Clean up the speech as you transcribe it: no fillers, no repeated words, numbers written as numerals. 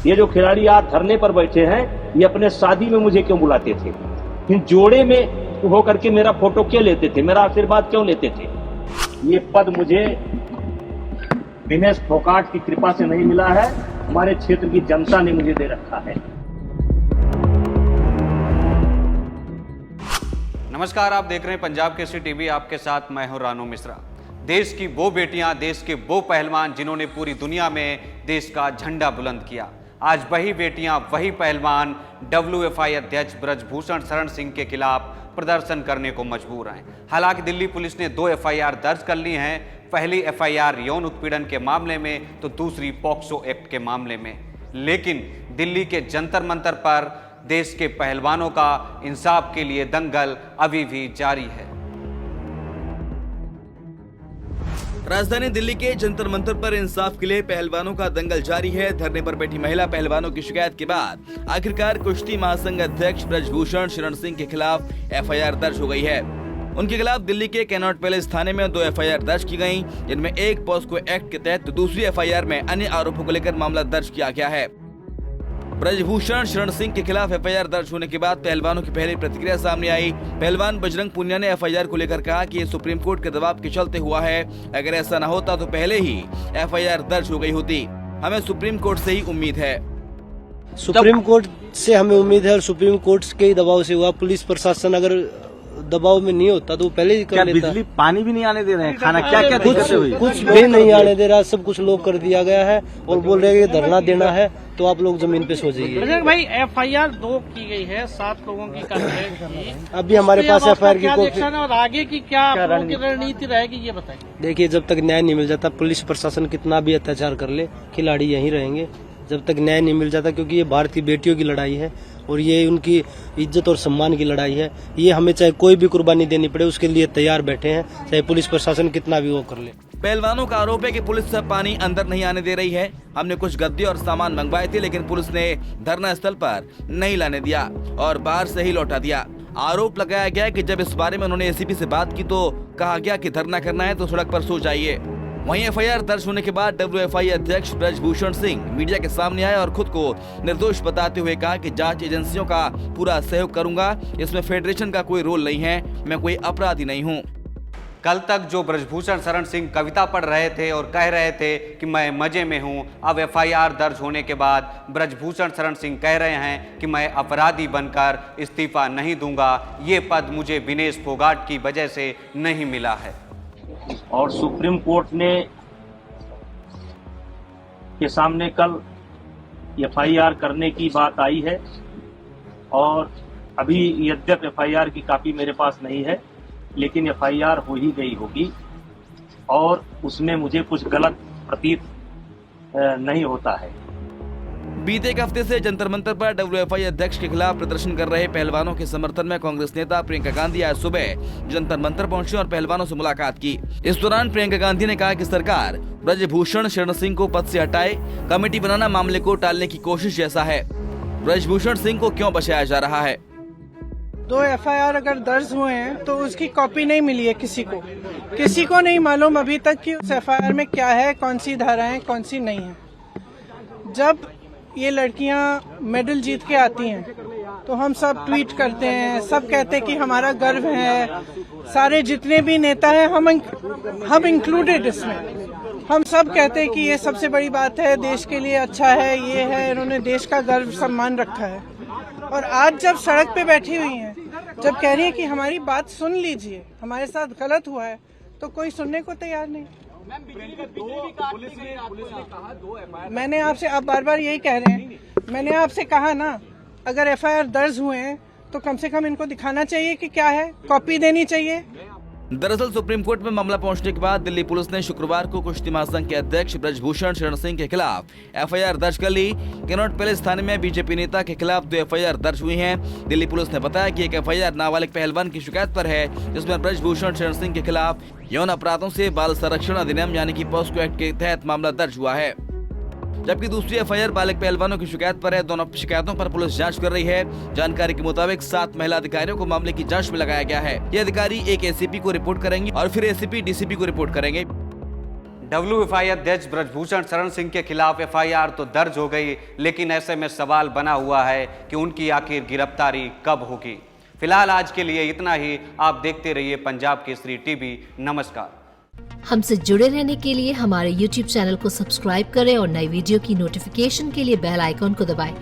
ये जो खिलाड़ी आज धरने पर बैठे हैं, ये अपने शादी में मुझे क्यों बुलाते थे? फिर जोड़े में होकर के मेरा फोटो क्यों लेते थे? मेरा आशीर्वाद क्यों लेते थे? ये पद मुझे विनेश फोगाट की कृपा से नहीं मिला है, हमारे क्षेत्र की जनता ने मुझे दे रखा है। नमस्कार, आप देख रहे हैं पंजाब केसरी टीवी। आपके साथ मैं हूं रानू मिश्रा। देश की वो बेटियां, देश के वो पहलवान जिन्होंने पूरी दुनिया में देश का झंडा बुलंद किया, आज वही बेटियां, वही पहलवान WFI अध्यक्ष ब्रजभूषण शरण सिंह के खिलाफ प्रदर्शन करने को मजबूर हैं। हालांकि दिल्ली पुलिस ने 2 FIR दर्ज कर ली हैं। पहली FIR यौन उत्पीड़न के मामले में तो दूसरी पॉक्सो एक्ट के मामले में। लेकिन दिल्ली के जंतर मंतर पर देश के पहलवानों का इंसाफ के लिए दंगल अभी भी जारी है। राजधानी दिल्ली के जंतर मंतर पर इंसाफ के लिए पहलवानों का दंगल जारी है। धरने पर बैठी महिला पहलवानों की शिकायत के बाद आखिरकार कुश्ती महासंघ अध्यक्ष ब्रजभूषण शरण सिंह के खिलाफ FIR दर्ज हो गई है। उनके खिलाफ दिल्ली के कैनॉट पैलेस थाने में 2 FIR दर्ज की गयी, जिनमें एक पॉस्को एक्ट के तहत तो दूसरी FIR में अन्य आरोपों को लेकर मामला दर्ज किया गया है। ब्रजभूषण शरण सिंह के खिलाफ FIR दर्ज होने के बाद पहलवानों की पहली प्रतिक्रिया सामने आई। पहलवान बजरंग पुनिया ने FIR को लेकर कहा कि ये सुप्रीम कोर्ट के दबाव के चलते हुआ है। अगर ऐसा न होता तो पहले ही FIR दर्ज हो गई होती। हमें सुप्रीम कोर्ट से ही उम्मीद है। सुप्रीम कोर्ट से हमें उम्मीद है और सुप्रीम कोर्ट के ही दबाव से हुआ। पुलिस प्रशासन अगर दबाव में नहीं होता तो वो पहले ही कर लेता। बिजली पानी भी नहीं आने दे रहे हैं, खाना क्या क्या कुछ भी नहीं आने दे रहा, सब कुछ लोग कर दिया गया है और बोल रहे हैं कि धरना देना है तो आप लोग जमीन पे सो जाइए। भाई FIR 2 की गई है, 7 लोगों की कंप्लेंट की। अभी हमारे पास FIR की कॉपी और आगे की क्या रणनीति रहेगी ये बताइए। देखिए, जब तक न्याय नहीं मिल जाता, पुलिस प्रशासन कितना भी अत्याचार कर ले, खिलाड़ी यहीं रहेंगे जब तक न्याय नहीं मिल जाता, क्योंकि ये भारतीय बेटियों की लड़ाई है और ये उनकी इज्जत और सम्मान की लड़ाई है। ये हमें चाहे कोई भी कुर्बानी देनी पड़े उसके लिए तैयार बैठे हैं, चाहे पुलिस प्रशासन कितना भी वो कर ले। पहलवानों का आरोप है कि पुलिस से पानी अंदर नहीं आने दे रही है। हमने कुछ गद्दे और सामान मंगवाए थे, लेकिन पुलिस ने धरना स्थल पर नहीं लाने दिया और बाहर से ही लौटा दिया। आरोप लगाया गया कि जब इस बारे में उन्होंने ACP से बात की तो कहा गया कि धरना करना है तो सड़क पर सो जाइए। वहीं FIR दर्ज होने के बाद WFI अध्यक्ष ब्रजभूषण सिंह मीडिया के सामने आए और खुद को निर्दोष बताते हुए कहा कि जांच एजेंसियों का पूरा सहयोग करूंगा, इसमें फेडरेशन का कोई रोल नहीं है, मैं कोई अपराधी नहीं हूं। कल तक जो ब्रजभूषण शरण सिंह कविता पढ़ रहे थे और कह रहे थे कि मैं मजे में हूं, अब FIR दर्ज होने के बाद ब्रजभूषण शरण सिंह कह रहे हैं कि मैं अपराधी बनकर इस्तीफा नहीं दूंगा। ये पद मुझे विनेश फोगाट की वजह से नहीं मिला है। और सुप्रीम कोर्ट ने के सामने कल FIR करने की बात आई है और अभी यद्यप FIR की कॉपी मेरे पास नहीं है, लेकिन FIR हो ही गई होगी और उसमें मुझे कुछ गलत प्रतीत नहीं होता है। बीते एक हफ्ते से जंतर मंतर पर WFI अध्यक्ष के खिलाफ प्रदर्शन कर रहे पहलवानों के समर्थन में कांग्रेस नेता प्रियंका गांधी आज सुबह जंतर मंतर पहुंची और पहलवानों से मुलाकात की। इस दौरान प्रियंका गांधी ने कहा कि सरकार ब्रजभूषण शरण सिंह को पद से हटाए, कमेटी बनाना मामले को टालने की कोशिश जैसा है। ब्रजभूषण सिंह को क्यों बचाया जा रहा है? 2 FIR अगर दर्ज हुए हैं तो उसकी कॉपी नहीं मिली है किसी को नहीं मालूम अभी तक कि उस FIR में क्या है, कौन सी धाराएं कौन सी नहीं है। जब ये लड़कियां मेडल जीत के आती हैं तो हम सब ट्वीट करते हैं, सब कहते हैं कि हमारा गर्व है। सारे जितने भी नेता हैं हम इंक्लूडेड इसमें, हम सब कहते हैं कि ये सबसे बड़ी बात है, देश के लिए अच्छा है, ये है, इन्होंने देश का गर्व सम्मान रखा है। और आज जब सड़क पे बैठी हुई हैं, जब कह रही है कि हमारी बात सुन लीजिए, हमारे साथ गलत हुआ है, तो कोई सुनने को तैयार नहीं। मैंने आपसे, आप बार बार यही कह रहे हैं, मैंने आपसे कहा ना, अगर FIR दर्ज हुए हैं तो कम से कम इनको दिखाना चाहिए कि क्या है, कॉपी देनी चाहिए। दरअसल सुप्रीम कोर्ट में मामला पहुंचने के बाद दिल्ली पुलिस ने शुक्रवार को कुश्ती महासंघ के अध्यक्ष ब्रजभूषण शरण सिंह के खिलाफ FIR दर्ज कर ली। कैनॉट पैलेस थाने में बीजेपी नेता के खिलाफ 2 FIR दर्ज हुई हैं। दिल्ली पुलिस ने बताया कि एक FIR नाबालिग पहलवान की शिकायत पर है, जिसमें ब्रजभूषण शरण सिंह के खिलाफ यौन अपराधों से बाल संरक्षण अधिनियम यानी कि पॉस्को एक्ट के तहत मामला दर्ज हुआ है, जबकि दूसरी FIR बालिग पहलवानों की शिकायत पर है। दोनों शिकायतों पर पुलिस जांच कर रही है। जानकारी के मुताबिक 7 महिला अधिकारियों को मामले की जांच में लगाया गया है। ये अधिकारी एक ACP को रिपोर्ट करेंगे और फिर ACP DCP को रिपोर्ट करेंगे। WFI अध्यक्ष ब्रजभूषण शरण सिंह के खिलाफ FIR तो दर्ज हो गई, लेकिन ऐसे में सवाल बना हुआ है कि उनकी आखिर गिरफ्तारी कब होगी। फिलहाल आज के लिए इतना ही। आप देखते रहिए पंजाब केसरी टीवी। नमस्कार। हमसे जुड़े रहने के लिए हमारे YouTube चैनल को सब्सक्राइब करें और नई वीडियो की नोटिफिकेशन के लिए बेल आइकॉन को दबाएं।